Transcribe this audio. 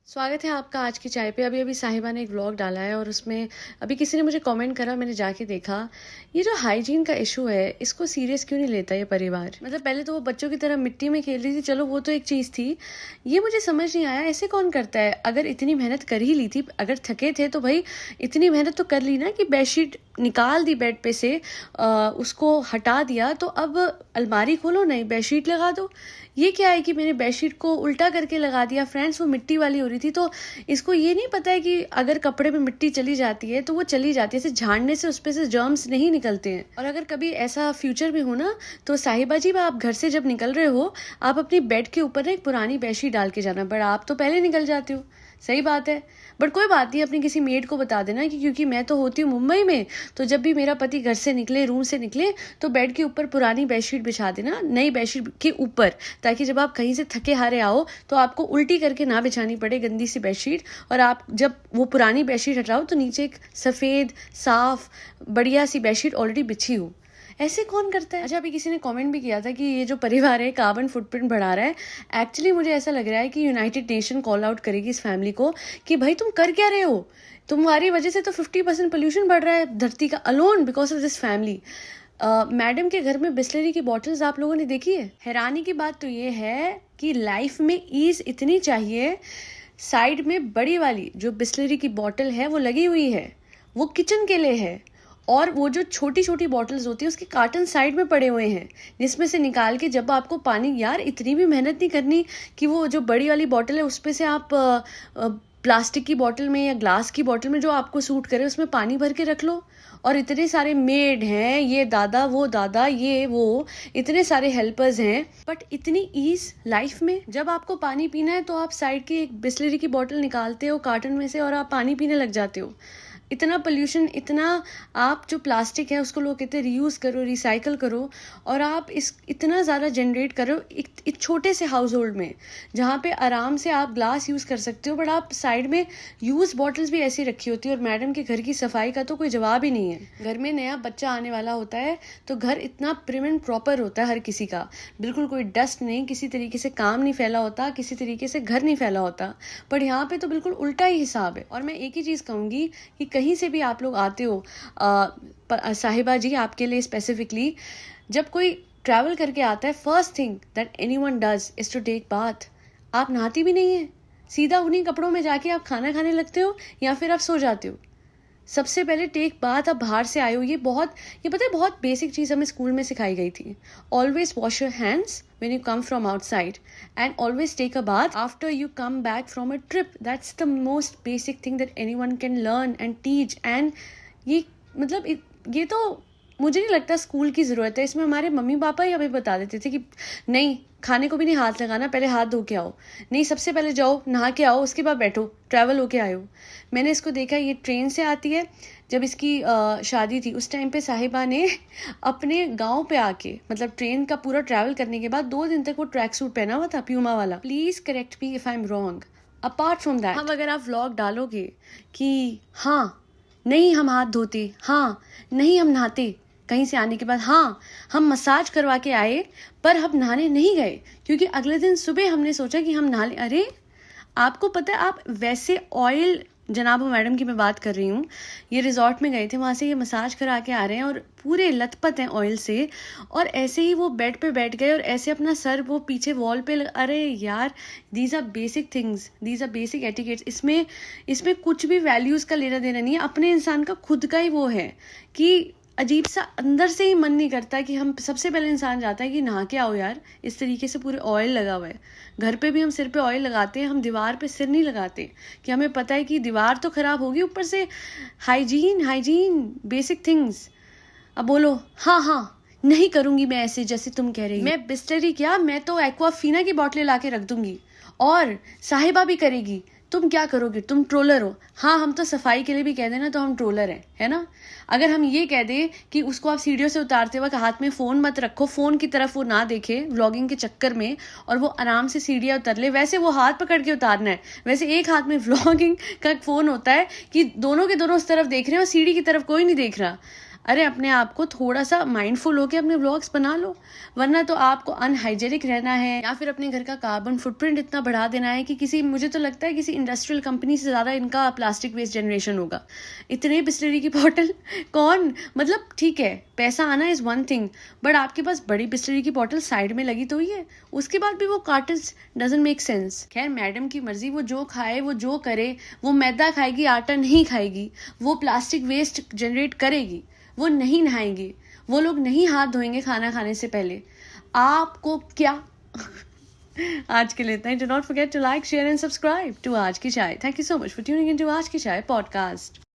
स्वागत है आपका आज की चाय पे। अभी अभी साहिबा ने एक व्लॉग डाला है और उसमें अभी किसी ने मुझे कमेंट करा, मैंने जाके देखा। ये जो हाइजीन का इशू है, इसको सीरियस क्यों नहीं लेता ये परिवार। मतलब पहले तो वो बच्चों की तरह मिट्टी में खेल रही थी, चलो वो तो एक चीज़ थी। ये मुझे समझ नहीं आया, ऐसे कौन करता है। अगर इतनी मेहनत कर ही ली थी, अगर थके थे तो भाई इतनी मेहनत तो कर ली ना कि बेडशीट निकाल दी बेड पे से, उसको हटा दिया, तो अब अलमारी खोलो, नई बेडशीट लगा दो। ये क्या है कि मैंने बेडशीट को उल्टा करके लगा दिया। फ्रेंड्स, वो मिट्टी वाली हो रही थी, तो इसको ये नहीं पता है कि अगर कपड़े में मिट्टी चली जाती है तो वो चली जाती है, ऐसे झाड़ने से उस पे से जर्म्स नहीं निकलते हैं। और अगर कभी ऐसा फ्यूचर में हो ना, तो साहिबा जी, आप घर से जब निकल रहे हो, आप अपनी बेड के ऊपर ना एक पुरानी बेडशीट डाल के जाना। बट आप तो पहले निकल जाते हो, सही बात है। बट कोई बात नहीं, अपनी किसी मेड को बता देना कि क्योंकि मैं तो होती हूँ मुंबई में, तो जब भी मेरा पति घर से निकले, रूम से निकले, तो बेड के ऊपर पुरानी बेडशीट बिछा देना, नई बेडशीट के ऊपर, ताकि जब आप कहीं से थके हारे आओ तो आपको उल्टी करके ना बिछानी पड़े गंदी सी बेडशीट। और आप जब वो पुरानी बेडशीट हटाओ तो नीचे एक सफ़ेद साफ बढ़िया सी बेडशीट ऑलरेडी बिछी हो। ऐसे कौन करता है। अच्छा, अभी किसी ने कमेंट भी किया था कि ये जो परिवार है कार्बन फुटप्रिंट बढ़ा रहा है। एक्चुअली मुझे ऐसा लग रहा है कि यूनाइटेड नेशन कॉल आउट करेगी इस फैमिली को कि भाई तुम कर क्या रहे हो। तुम्हारी वजह से तो 50% पोल्यूशन बढ़ रहा है धरती का, alone because of this family. Madam के घर में बिस्लरी की बॉटल्स आप लोगों ने देखी है। हैरानी की बात तो ये है कि लाइफ में ईज इतनी चाहिए। साइड में बड़ी वाली जो बिस्लरी की बॉटल है वो लगी हुई है, वो किचन के लिए है। और वो जो छोटी छोटी बॉटल्स होती है उसके कार्टन साइड में पड़े हुए हैं, जिसमें से निकाल के जब आपको पानी, यार इतनी भी मेहनत नहीं करनी कि वो जो बड़ी वाली बॉटल है उसमें से आप प्लास्टिक की बॉटल में या ग्लास की बॉटल में जो आपको सूट करे उसमें पानी भर के रख लो। और इतने सारे मेड हैं, ये दादा वो दादा ये वो, इतने सारे हेल्पर्स हैं, बट इतनी ईज लाइफ में। जब आपको पानी पीना है तो आप साइड की एक बिस्लरी की बॉटल निकालते हो कार्टन में से और आप पानी पीने लग जाते हो। इतना पोल्यूशन, इतना आप जो प्लास्टिक है उसको लोग कहते हैं रीयूज़ करो, रिसाइकल करो, और आप इस इतना ज़्यादा जनरेट करो एक छोटे से हाउस होल्ड में, जहाँ पे आराम से आप ग्लास यूज़ कर सकते हो, बट आप साइड में यूज़ बॉटल्स भी ऐसी रखी होती है। और मैडम के घर की सफाई का तो कोई जवाब ही नहीं है। घर में नया बच्चा आने वाला होता है तो घर इतना प्रिम एंड प्रॉपर होता है हर किसी का, बिल्कुल कोई डस्ट नहीं, किसी तरीके से काम नहीं फैला होता, किसी तरीके से घर नहीं फैला होता। पर यहाँ पे तो बिल्कुल उल्टा ही हिसाब है। और मैं एक ही चीज़ कहूँगी कि कहीं से भी आप लोग आते हो, साहिबा जी आपके लिए स्पेसिफिकली, जब कोई ट्रैवल करके आता है, first thing that anyone does is to take bath. आप नहाती भी नहीं है, सीधा उन्हीं कपड़ों में जाके आप खाना खाने लगते हो या फिर आप सो जाते हो। सबसे पहले टेक बाथ, आप बाहर से आए हो, ये पता है बहुत बेसिक चीज़ हमें स्कूल में सिखाई गई थी। Always wash your hands when you come from outside and always take a bath after you come back from a trip. That's the most basic thing that anyone can learn and teach. And ये मतलब ये तो मुझे नहीं लगता school की ज़रूरत है इसमें। हमारे मम्मी पापा ही हमें बता देते थे कि नहीं, खाने को भी नहीं हाथ लगाना, पहले हाथ धो के आओ, नहीं सबसे पहले जाओ नहा के आओ, उसके बाद बैठो, ट्रैवल होके आए हो। मैंने इसको देखा, ये ट्रेन से आती है। जब इसकी शादी थी उस टाइम पे साहिबा ने अपने गांव पे आके, मतलब ट्रेन का पूरा ट्रैवल करने के बाद 2 दिन तक वो ट्रैक सूट पहना हुआ था, प्यूमा वाला। Please correct me if I am wrong. Apart from that, हम अगर आप व्लॉग डालोगे कि हाँ नहीं हम हाथ धोते, हाँ नहीं हम नहाते, कहीं से आने के बाद हाँ हम मसाज करवा के आए पर हम नहाने नहीं गए क्योंकि अगले दिन सुबह हमने सोचा कि हम नहा लें। अरे आपको पता है, आप वैसे ऑयल, जनाब मैडम की मैं बात कर रही हूँ, ये रिजॉर्ट में गए थे, वहाँ से ये मसाज करा के आ रहे हैं और पूरे लथपथ हैं ऑयल से, और ऐसे ही वो बेड पे बैठ गए और ऐसे अपना सर वो पीछे वॉल पे अरे यार, these are basic things, these are basic etiquettes. इसमें कुछ भी वैल्यूज़ का लेना देना नहीं है। अपने इंसान का खुद का ही वो है कि अजीब सा अंदर से ही मन नहीं करता कि हम, सबसे पहले इंसान जाता है कि नहा के आओ यार। इस तरीके से पूरे ऑयल लगा हुआ है। घर पे भी हम सिर पे ऑयल लगाते हैं, हम दीवार पे सिर नहीं लगाते कि हमें पता है कि दीवार तो खराब होगी, ऊपर से हाइजीन बेसिक थिंग्स। अब बोलो हाँ नहीं करूंगी मैं ऐसे जैसे तुम कह रही हो। मैं बिस्लरी क्या, मैं तो एक्वाफीना की बोतलें ला के रख दूंगी और साहिबा भी करेगी। तुम क्या करोगे, तुम ट्रोलर हो। हाँ, हम तो सफाई के लिए भी कह देना तो हम ट्रोलर हैं, है ना। अगर हम ये कह दें कि उसको आप सीढ़ियों से उतारते वक्त हाथ में फ़ोन मत रखो, फ़ोन की तरफ वो ना देखे व्लॉगिंग के चक्कर में, और वो आराम से सीढ़ियाँ उतर ले, वैसे वो हाथ पकड़ के उतारना है। वैसे एक हाथ में व्लॉगिंग का फ़ोन होता है कि दोनों के दोनों उस तरफ देख रहे हैं और सीढ़ी की तरफ कोई नहीं देख रहा। अरे अपने आप को थोड़ा सा माइंडफुल होकर अपने व्लॉग्स बना लो, वरना तो आपको अनहाइजेनिक रहना है या फिर अपने घर का कार्बन फुटप्रिंट इतना बढ़ा देना है कि मुझे तो लगता है किसी इंडस्ट्रियल कंपनी से ज़्यादा इनका प्लास्टिक वेस्ट जनरेशन होगा। इतने बिस्लरी की बॉटल कौन, मतलब ठीक है पैसा आना इज़ वन थिंग, बट आपके पास बड़ी बिस्लरी की बॉटल साइड में लगी तो ही है, उसके बाद भी वो कार्टन्स डजंट मेक सेंस। खैर मैडम की मर्जी, वो जो खाए वो जो करे, वो मैदा खाएगी आटा नहीं खाएगी, वो प्लास्टिक वेस्ट जनरेट करेगी, वो नहीं नहाएंगे, वो लोग नहीं हाथ धोएंगे खाना खाने से पहले, आपको क्या। आज के लिए इतना ही। Do not forget to like share and subscribe to Aaj Ki Chai. Thank you so much for tuning in to Aaj Ki चाय पॉडकास्ट।